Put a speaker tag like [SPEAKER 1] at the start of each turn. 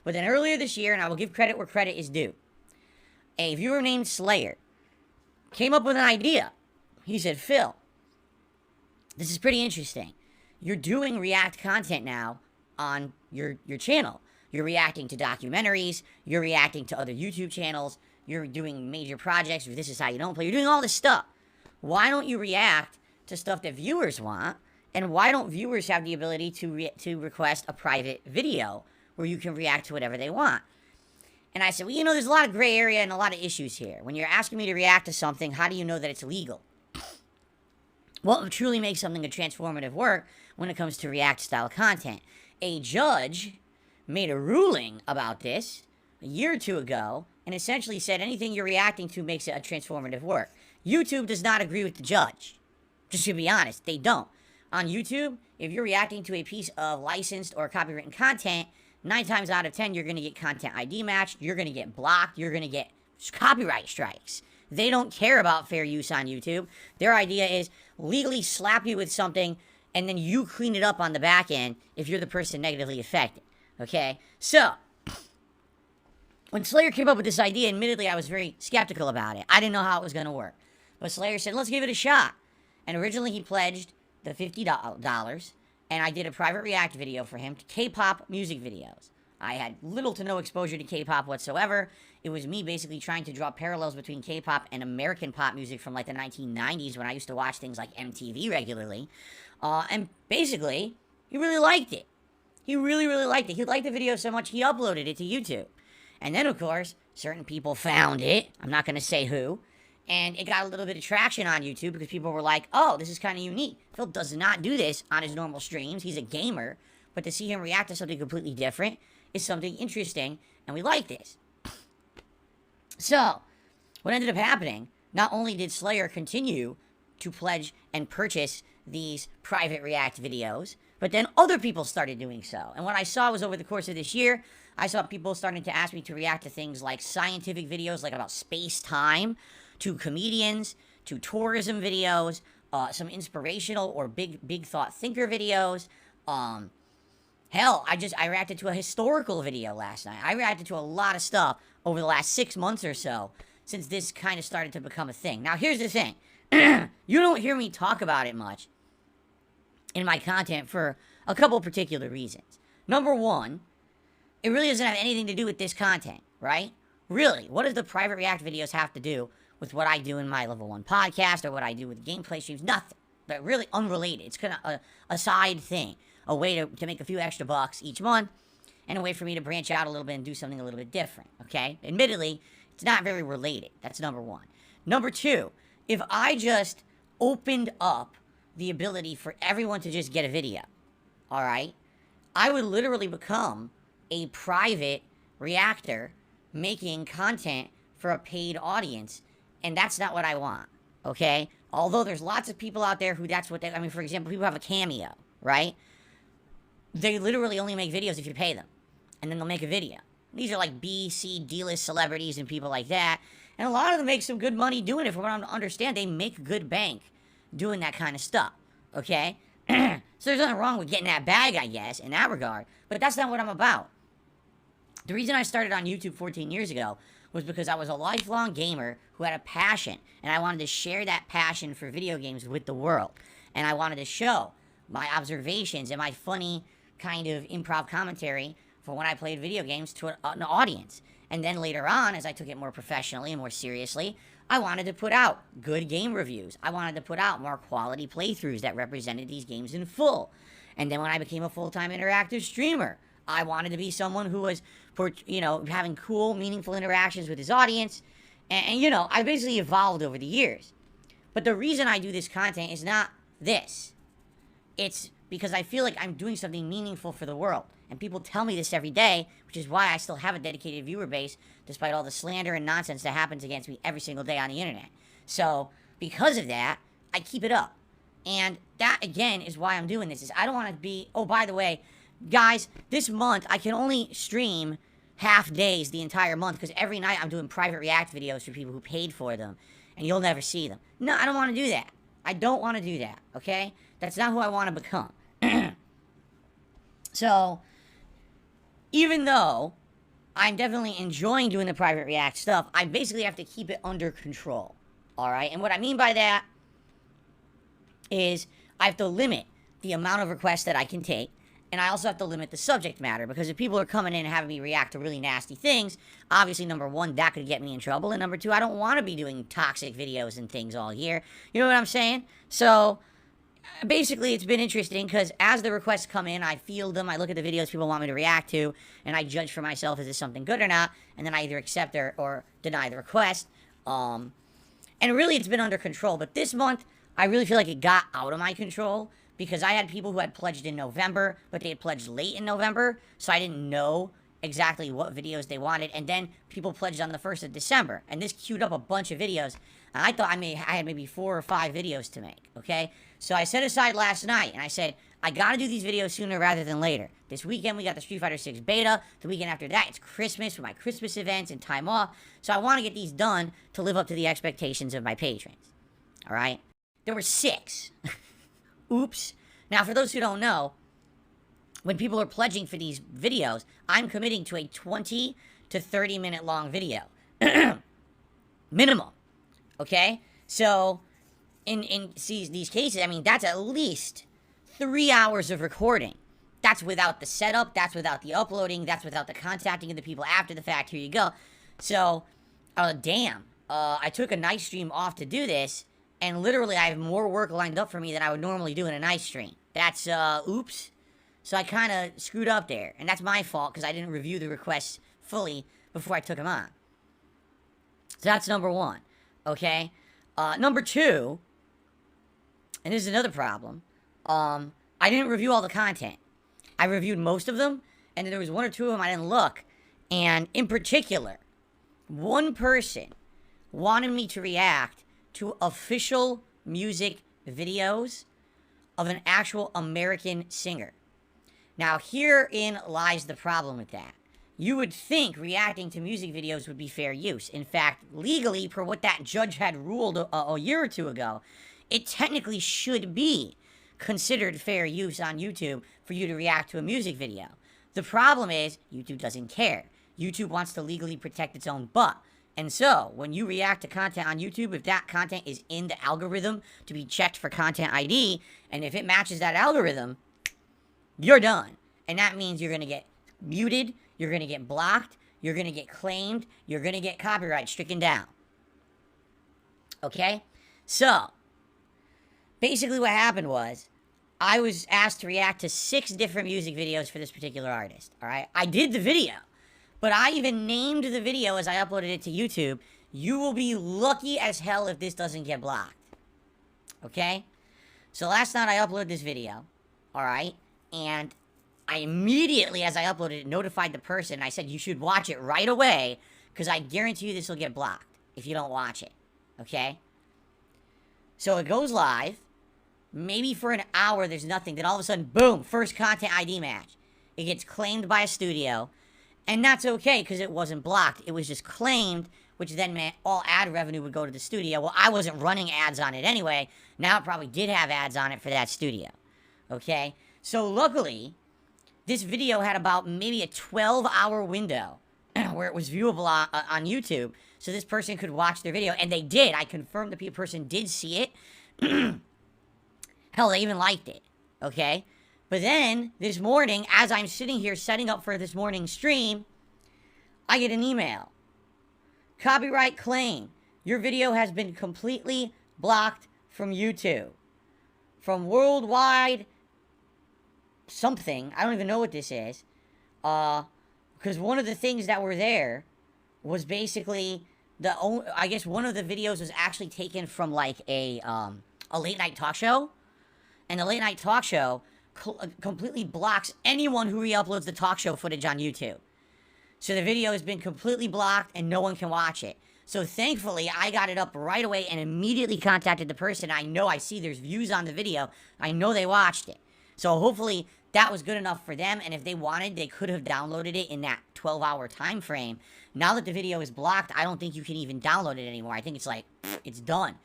[SPEAKER 1] But then earlier this year, and I will give credit where credit is due, a viewer named Slayer came up with an idea. He said, Phil, this is pretty interesting. You're doing React content now on your channel. You're reacting to documentaries. You're reacting to other YouTube channels. You're doing major projects. This is how you don't play. You're doing all this stuff. Why don't you react to stuff that viewers want? And why don't viewers have the ability to request a private video where you can react to whatever they want? And I said, well, there's a lot of gray area and a lot of issues here. When you're asking me to react to something, how do you know that it's legal? What truly makes something a transformative work when it comes to React-style content? A judge made a ruling about this a year or two ago and essentially said anything you're reacting to makes it a transformative work. YouTube does not agree with the judge. Just to be honest, they don't. On YouTube, if you're reacting to a piece of licensed or copywritten content, 9 times out of 10, you're going to get content ID matched, you're going to get blocked, you're going to get copyright strikes. They don't care about fair use on YouTube. Their idea is legally slap you with something and then you clean it up on the back end if you're the person negatively affected. Okay? So, when Slayer came up with this idea, admittedly, I was very skeptical about it. I didn't know how it was going to work. But Slayer said, let's give it a shot. And originally he pledged the $50, and I did a private react video for him to K-pop music videos. I had little to no exposure to K-pop whatsoever. It was me basically trying to draw parallels between K-pop and American pop music from like the 1990s when I used to watch things like MTV regularly. And basically, he really liked it. He really, really liked it. He liked the video so much he uploaded it to YouTube. And then, of course, certain people found it. I'm not going to say who. And it got a little bit of traction on YouTube because people were like, oh, this is kind of unique. Phil does not do this on his normal streams. He's a gamer. But to see him react to something completely different is something interesting. And we like this. So, what ended up happening, not only did Slayer continue to pledge and purchase these private react videos, but then other people started doing so. And what I saw was over the course of this year, I saw people starting to ask me to react to things like scientific videos, like about space-time, to comedians, to tourism videos, some inspirational or big thought thinker videos. Hell, I reacted to a historical video last night. I reacted to a lot of stuff over the last 6 months or so since this kind of started to become a thing. Now, here's the thing. You don't hear me talk about it much in my content for a couple particular reasons. Number one, it really doesn't have anything to do with this content, right? Really, what does the private react videos have to do with what I do in my level 1 podcast or what I do with gameplay streams? Nothing. But really unrelated. It's kind of a side thing. A way to make a few extra bucks each month, and a way for me to branch out a little bit and do something a little bit different, okay? Admittedly, it's not very related. That's number one. Number two, if I just opened up the ability for everyone to just get a video, all right, I would literally become a private reactor making content for a paid audience, and that's not what I want, okay? Although there's lots of people out there who that's what they, for example, people have a Cameo, right? They literally only make videos if you pay them. And then they'll make a video. These are like B, C, D-list celebrities and people like that. And a lot of them make some good money doing it. From what I understand, they make good bank doing that kind of stuff. Okay? So there's nothing wrong with getting that bag, I guess, in that regard. But that's not what I'm about. The reason I started on YouTube 14 years ago was because I was a lifelong gamer who had a passion. And I wanted to share that passion for video games with the world. And I wanted to show my observations and my funny kind of improv commentary for when I played video games to an audience. And then later on, as I took it more professionally and more seriously, I wanted to put out good game reviews. I wanted to put out more quality playthroughs that represented these games in full. And then when I became a full-time interactive streamer, I wanted to be someone who was, having cool, meaningful interactions with his audience. And I basically evolved over the years. But the reason I do this content is not this. It's because I feel like I'm doing something meaningful for the world. And people tell me this every day, which is why I still have a dedicated viewer base, despite all the slander and nonsense that happens against me every single day on the internet. So, because of that, I keep it up. And that, again, is why I'm doing this. Is I don't want to be, oh, by the way, guys, this month, I can only stream half days the entire month, because every night I'm doing private react videos for people who paid for them, and you'll never see them. No, I don't want to do that. I don't want to do that, okay? That's not who I want to become. So, even though I'm definitely enjoying doing the private react stuff. I basically have to keep it under control. All right. And what I mean by that is I have to limit the amount of requests that I can take. And I also have to limit the subject matter, because if people are coming in and having me react to really nasty things, obviously, number one, that could get me in trouble. And number two, I don't want to be doing toxic videos and things all year. You know what I'm saying? So basically, it's been interesting because as the requests come in, I field them, I look at the videos people want me to react to, and I judge for myself, is this something good or not? And then I either accept or deny the request. And really, it's been under control. But this month, I really feel like it got out of my control, because I had people who had pledged in November, but they had pledged late in November, so I didn't know exactly what videos they wanted. And then people pledged on the 1st of December, and this queued up a bunch of videos. And I thought I had maybe 4 or 5 videos to make, okay? So I set aside last night, and I said, I gotta do these videos sooner rather than later. This weekend, we got the Street Fighter 6 beta. The weekend after that, it's Christmas for my Christmas events and time off. So I want to get these done to live up to the expectations of my patrons, all right? There were 6. Oops. Now, for those who don't know, when people are pledging for these videos, I'm committing to a 20 to 30 minute long video. Minimum. Okay? So, in these cases, I mean, that's at least 3 hours of recording. That's without the setup, that's without the uploading, that's without the contacting of the people after the fact. Here you go. So, damn. I took a night stream off to do this, and literally I have more work lined up for me than I would normally do in a night stream. That's, oops. So I kind of screwed up there. And that's my fault, because I didn't review the requests fully before I took them on. So that's number one. Okay? Number two, and this is another problem, I didn't review all the content. I reviewed most of them, and then there was 1 or 2 of them I didn't look. And in particular, one person wanted me to react to official music videos of an actual American singer. Now, herein lies the problem with that. You would think reacting to music videos would be fair use. In fact, legally, per what that judge had ruled a year or 2 ago, it technically should be considered fair use on YouTube for you to react to a music video. The problem is, YouTube doesn't care. YouTube wants to legally protect its own butt. And so, when you react to content on YouTube, if that content is in the algorithm to be checked for content ID, and if it matches that algorithm, you're done. And that means you're going to get muted, you're going to get blocked, you're going to get claimed, you're going to get copyright stricken down. Okay? So, basically what happened was, I was asked to react to 6 different music videos for this particular artist. Alright? I did the video. But I even named the video as I uploaded it to YouTube. You will be lucky as hell if this doesn't get blocked. Okay? So last night I uploaded this video. Alright? And I immediately, as I uploaded it, notified the person. I said, you should watch it right away, because I guarantee you this will get blocked if you don't watch it. Okay? So it goes live. Maybe for an hour there's nothing. Then all of a sudden, boom, first content ID match. It gets claimed by a studio. And that's okay, because it wasn't blocked. It was just claimed, which then meant all ad revenue would go to the studio. Well, I wasn't running ads on it anyway. Now it probably did have ads on it for that studio. Okay? So luckily, this video had about maybe a 12-hour window where it was viewable on YouTube. So this person could watch their video. And they did. I confirmed the person did see it. Hell, they even liked it. Okay? But then, this morning, as I'm sitting here setting up for this morning's stream, I get an email. Copyright claim. Your video has been completely blocked from YouTube. From worldwide something. I don't even know what this is. Because one of the things that were there was basically I guess one of the videos was actually taken from like a late night talk show. And the late night talk show completely blocks anyone who re-uploads the talk show footage on YouTube. So the video has been completely blocked and no one can watch it. So thankfully, I got it up right away and immediately contacted the person. I see there's views on the video. I know they watched it. So hopefully that was good enough for them. And if they wanted, they could have downloaded it in that 12-hour time frame. Now that the video is blocked, I don't think you can even download it anymore. I think it's like, it's done.